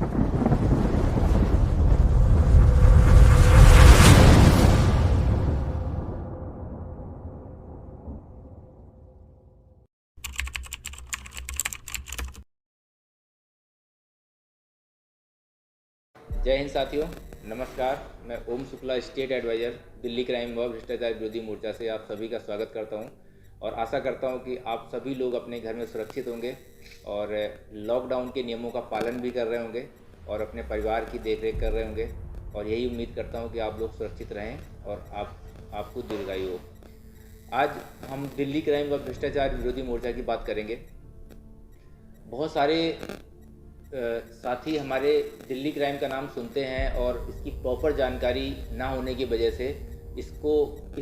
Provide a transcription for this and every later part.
जय हिंद साथियों, नमस्कार। मैं Om Shukla, state adviser, Delhi crime व भ्रष्टाचार विरोधी मोर्चा से आप सभी का स्वागत करता हूं और आशा करता हूं कि आप सभी लोग अपने घर में सुरक्षित होंगे और लॉकडाउन के नियमों का पालन भी कर रहे होंगे और अपने परिवार की देखरेख कर रहे होंगे। और यही उम्मीद करता हूं कि आप लोग सुरक्षित रहें और आपको दीर्घायु हो। आज हम दिल्ली क्राइम व भ्रष्टाचार विरोधी मोर्चा की बात करेंगे। बहुत सारे साथी हमारे दिल्ली क्राइम का नाम सुनते हैं और इसकी प्रॉपर जानकारी ना होने की वजह से इस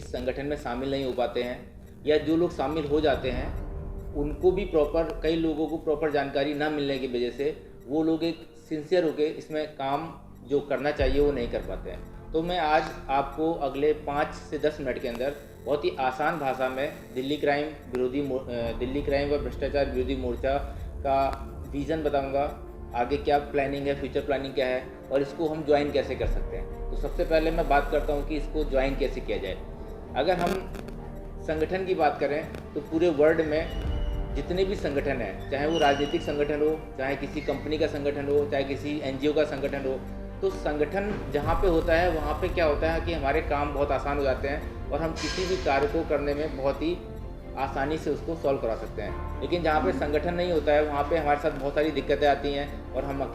संगठन में शामिल नहीं हो पाते हैं, या जो लोग शामिल हो जाते हैं उनको भी कई लोगों को प्रॉपर जानकारी ना मिलने की वजह से वो लोग एक सिंसियर होकर इसमें काम जो करना चाहिए वो नहीं कर पाते हैं। तो मैं आज आपको अगले 5 से 10 मिनट के अंदर बहुत ही आसान भाषा में दिल्ली क्राइम व भ्रष्टाचार विरोधी मोर्चा का विज़न बताऊंगा, आगे क्या प्लानिंग है, फ्यूचर प्लानिंग क्या है और इसको हम ज्वाइन कैसे कर सकते हैं। तो सबसे पहले मैं बात करता हूं कि इसको ज्वाइन कैसे किया जाए। अगर हम संगठन की बात करें तो पूरे वर्ल्ड में जितने भी संगठन हैं, चाहे वो राजनीतिक संगठन हो, चाहे किसी कंपनी का संगठन हो, चाहे किसी एनजीओ का संगठन हो, तो संगठन जहाँ पे होता है वहाँ पे क्या होता है कि हमारे काम बहुत आसान हो जाते हैं और हम किसी भी कार्य को करने में बहुत ही आसानी से उसको सॉल्व करा सकते हैं। लेकिन जहाँ पे संगठन नहीं होता है वहाँ पे हमारे साथ बहुत सारी दिक्कतें आती हैं और हमें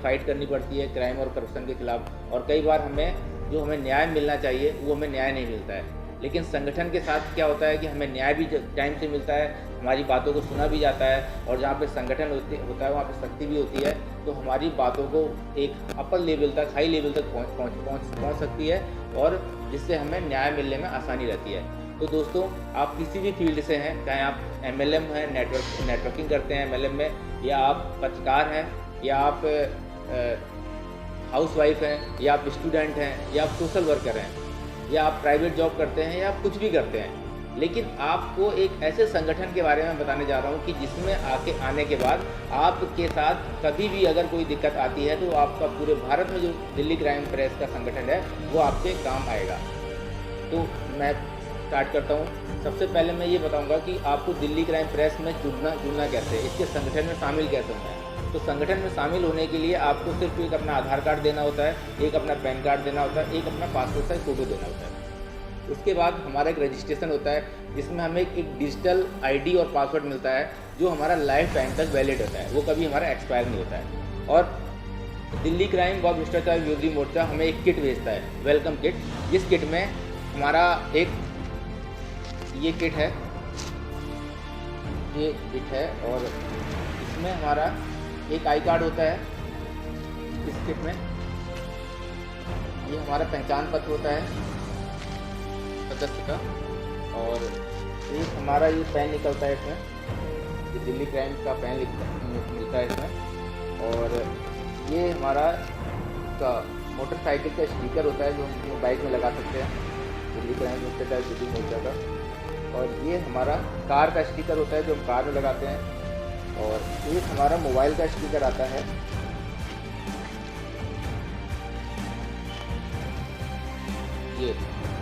फ़ाइट करनी पड़ती है क्राइम और करप्शन के खिलाफ, और कई बार हमें न्याय मिलना चाहिए वो हमें न्याय नहीं मिलता है। लेकिन संगठन के साथ क्या होता है कि हमें न्याय भी टाइम से मिलता है, हमारी बातों को सुना भी जाता है, और जहाँ पे संगठन होता है वहाँ पे शक्ति भी होती है, तो हमारी बातों को एक अपर लेवल तक, हाई लेवल तक पहुँच सकती है और जिससे हमें न्याय मिलने में आसानी रहती है। तो दोस्तों, आप किसी भी फील्ड से हैं, चाहे आप MLM हैं, नेटवर्किंग करते हैं MLM में, या आप पत्रकार हैं, या आप हाउसवाइफ हैं, या आप स्टूडेंट हैं, या आप सोशल वर्कर हैं, या आप प्राइवेट जॉब करते हैं, या आप कुछ भी करते हैं, लेकिन आपको एक ऐसे संगठन के बारे में बताने जा रहा हूँ कि जिसमें आने के बाद आपके साथ कभी भी अगर कोई दिक्कत आती है तो आपका पूरे भारत में जो दिल्ली क्राइम प्रेस का संगठन है वो आपके काम आएगा। तो मैं स्टार्ट करता हूँ। सबसे पहले मैं ये बताऊंगा कि आपको दिल्ली क्राइम प्रेस में जुड़ना कैसे है, इसके संगठन में शामिल कैसे होना है। तो संगठन में शामिल होने के लिए आपको सिर्फ एक अपना आधार कार्ड देना होता है, एक अपना पैन कार्ड देना होता है, एक अपना पासपोर्ट साइज फ़ोटो देना होता है। उसके बाद हमारा एक रजिस्ट्रेशन होता है जिसमें हमें एक डिजिटल ID और पासवर्ड मिलता है जो हमारा लाइफ टाइम तक वैलिड होता है, वो कभी हमारा एक्सपायर नहीं होता है। और दिल्ली क्राइम व भ्रष्टाचार विरोधी मोर्चा हमें एक किट भेजता है, वेलकम किट। जिस किट में हमारा ये किट है और इसमें हमारा एक आई कार्ड होता है। इस किट में ये हमारा पहचान पत्र होता है सदस्य का, और एक हमारा ये पेन निकलता है इसमें, ये दिल्ली क्राइम का पेन मिलता है इसमें, और ये हमारा मोटरसाइकिल का स्टिकर होता है जो हम बाइक में लगा सकते हैं, दिल्ली क्राइम भ्रष्टाचार विरोधी मोर्चा का। और ये हमारा कार का स्टिकर होता है जो हम कार में लगाते हैं, और एक हमारा मोबाइल का स्टिकर आता है।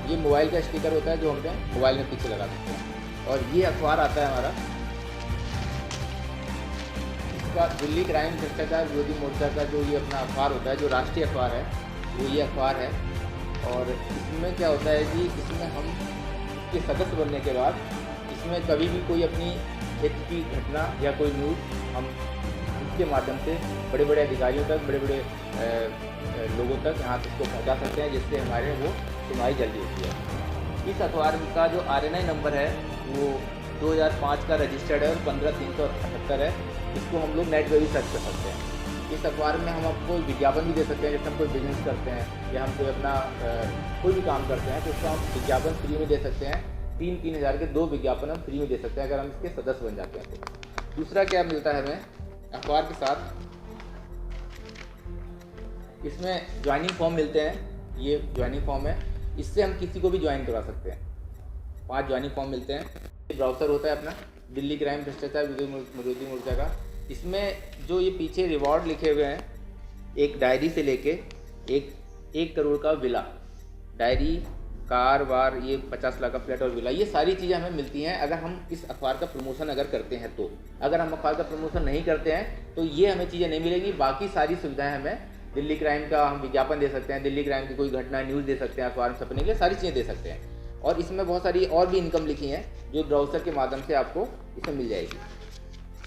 ये मोबाइल का स्टिकर होता है जो हम मोबाइल में पीछे लगा सकते हैं। और ये अखबार आता है हमारा, इसका दिल्ली क्राइम भ्रष्टाचार विरोधी मोर्चा का जो ये अपना अखबार होता है, जो राष्ट्रीय अखबार है, वो ये अखबार है। और इसमें क्या होता है कि इसमें हम के सदस्य बनने के बाद इसमें कभी भी कोई अपनी हित की घटना या कोई न्यूज़ हम इसके माध्यम से बड़े बड़े अधिकारियों तक, बड़े बड़े लोगों तक यहाँ इसको पहुँचा सकते हैं, जिससे हमारे वो सुनवाई जल्दी होती है। इस अखबार का जो RNI नंबर है वो 2005 का रजिस्टर्ड है और 15378 है। इसको हम लोग नेट पर भी सर्च कर सकते हैं। इस अखबार में हम आपको विज्ञापन भी दे सकते हैं, जैसे हम कोई बिजनेस करते हैं या हम कोई अपना कोई भी काम करते हैं तो उसका हम विज्ञापन फ्री में दे सकते हैं। 3-3 हज़ार के 2 विज्ञापन हम फ्री में दे सकते हैं अगर हम इसके सदस्य बन जाते हैं तो। दूसरा क्या मिलता है हमें अखबार के साथ, इसमें ज्वाइनिंग फॉर्म मिलते हैं। ये ज्वाइनिंग फॉर्म है, इससे हम किसी को भी ज्वाइन करवा सकते हैं। 5 ज्वाइनिंग फॉर्म मिलते हैं। ये ब्राउज़र होता है अपना दिल्ली क्राइम भ्रष्टाचार विरोधी मोर्चा का। इसमें जो ये पीछे रिवॉर्ड लिखे हुए हैं, एक डायरी से लेके एक 1 करोड़ का विला, डायरी, कार वार, ये 50 लाख का फ्लैट और विला, ये सारी चीज़ें हमें मिलती हैं अगर हम इस अखबार का प्रमोशन अगर करते हैं तो। अगर हम अखबार का प्रमोशन नहीं करते हैं तो ये हमें चीज़ें नहीं मिलेंगी। बाकी सारी सुविधाएं हमें दिल्ली क्राइम का हम विज्ञापन दे सकते हैं, दिल्ली क्राइम की कोई घटना न्यूज़ दे सकते हैं, अखबार में छपने के लिए सारी चीज़ें दे सकते हैं। और इसमें बहुत सारी और भी इनकम लिखी हैं जो ब्राउज़र के माध्यम से आपको इसमें मिल जाएगी।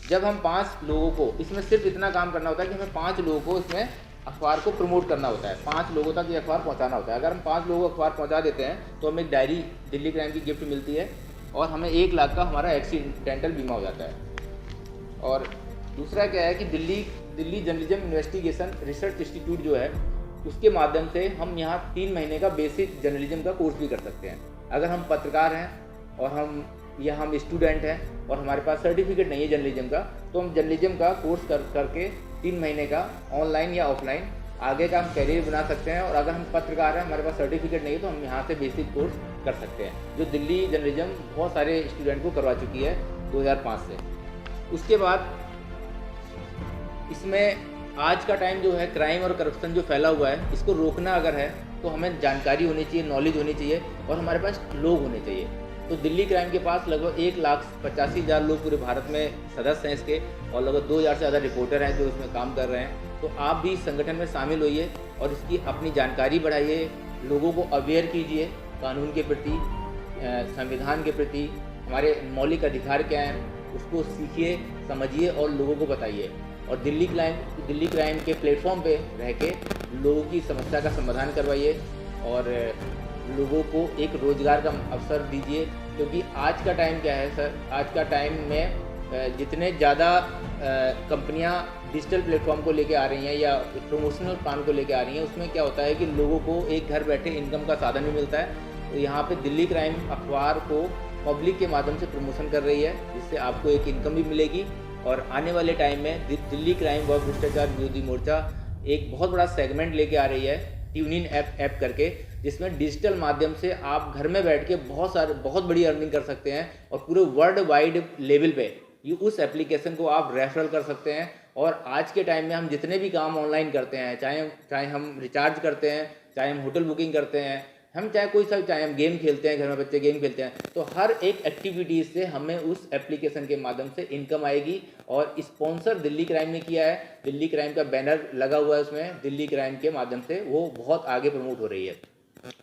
जब हम 5 लोगों को, इसमें सिर्फ इतना काम करना होता है कि हमें 5 लोगों को इसमें अखबार को प्रमोट करना होता है, 5 लोगों तक ये अखबार पहुंचाना होता है। अगर हम 5 लोगों को अखबार पहुंचा देते हैं तो हमें एक डायरी दिल्ली क्राइम की गिफ्ट मिलती है और हमें 1 लाख का हमारा एक्सीडेंटल बीमा हो जाता है। और दूसरा क्या है कि Delhi journalism investigation research institute जो है उसके माध्यम से हम यहाँ 3 महीने का बेसिक जर्नलिज्म का कोर्स भी कर सकते हैं। अगर हम पत्रकार हैं और हम स्टूडेंट हैं और हमारे पास सर्टिफिकेट नहीं है जर्नलिज्म का, तो हम जर्नलिज्म का कोर्स करके 3 महीने का ऑनलाइन या ऑफलाइन आगे का हम कैरियर बना सकते हैं। और अगर हम पत्रकार हैं, हमारे पास सर्टिफिकेट नहीं है, तो हम यहाँ से बेसिक कोर्स कर सकते हैं, जो दिल्ली जर्नलिज्म बहुत सारे स्टूडेंट को करवा चुकी है 2005 से। उसके बाद इसमें आज का टाइम जो है, क्राइम और करप्शन जो फैला हुआ है, इसको रोकना अगर है तो हमें जानकारी होनी चाहिए, नॉलेज होनी चाहिए और हमारे पास लोग होने चाहिए। तो दिल्ली क्राइम के पास लगभग 1,85,000 लोग पूरे भारत में सदस्य हैं इसके, और लगभग 2,000 से ज़्यादा रिपोर्टर हैं जो इसमें काम कर रहे हैं। तो आप भी इस संगठन में शामिल होइए और इसकी अपनी जानकारी बढ़ाइए, लोगों को अवेयर कीजिए कानून के प्रति, संविधान के प्रति, हमारे मौलिक अधिकार क्या हैं उसको सीखिए, समझिए और लोगों को बताइए। और दिल्ली क्राइम के प्लेटफॉर्म पे रह के लोगों की समस्या का समाधान करवाइए और लोगों को एक रोज़गार का अवसर दीजिए। क्योंकि आज का टाइम क्या है सर, आज का टाइम में जितने ज़्यादा कंपनियां डिजिटल प्लेटफॉर्म को लेके आ रही हैं या प्रमोशनल प्लान को लेके आ रही हैं, उसमें क्या होता है कि लोगों को एक घर बैठे इनकम का साधन भी मिलता है। तो यहाँ पे दिल्ली क्राइम अखबार को पब्लिक के माध्यम से प्रमोशन कर रही है, जिससे आपको एक इनकम भी मिलेगी। और आने वाले टाइम में दिल्ली क्राइम व भ्रष्टाचार विरोधी मोर्चा एक बहुत बड़ा सेगमेंट लेके आ रही है, ट्यून इन ऐप करके, जिसमें डिजिटल माध्यम से आप घर में बैठ के बहुत बड़ी अर्निंग कर सकते हैं और पूरे वर्ल्ड वाइड लेवल पे ये उस एप्लीकेशन को आप रेफरल कर सकते हैं। और आज के टाइम में हम जितने भी काम ऑनलाइन करते हैं, चाहे हम रिचार्ज करते हैं, चाहे हम होटल बुकिंग करते हैं, हम चाहे हम गेम खेलते हैं, घर में बच्चे गेम खेलते हैं, तो हर एक एक्टिविटीज़ से हमें उस एप्लीकेशन के माध्यम से इनकम आएगी। और स्पॉन्सर दिल्ली क्राइम ने किया है, दिल्ली क्राइम का बैनर लगा हुआ है उसमें, दिल्ली क्राइम के माध्यम से वो बहुत आगे प्रमोट हो रही है।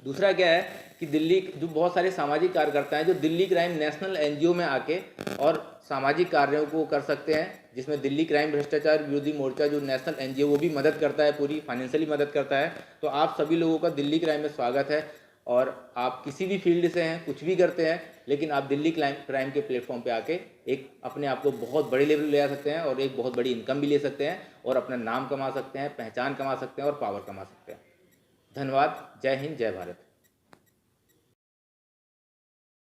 दूसरा क्या है कि दिल्ली जो बहुत सारे सामाजिक कार्यकर्ता हैं जो दिल्ली क्राइम नेशनल एनजीओ में आके और सामाजिक कार्यों को कर सकते हैं, जिसमें दिल्ली क्राइम भ्रष्टाचार विरोधी मोर्चा जो नेशनल एनजीओ वो भी मदद करता है, पूरी फाइनेंशियली मदद करता है। तो आप सभी लोगों का दिल्ली क्राइम में स्वागत है। और आप किसी भी फील्ड से हैं, कुछ भी करते हैं, लेकिन आप दिल्ली क्राइम के प्लेटफॉर्म पे आके एक अपने आप को बहुत बड़े लेवल ले आ सकते हैं और एक बहुत बड़ी इनकम भी ले सकते हैं और अपना नाम कमा सकते हैं, पहचान कमा सकते हैं और पावर कमा सकते हैं। धन्यवाद। जय हिंद, जय भारत।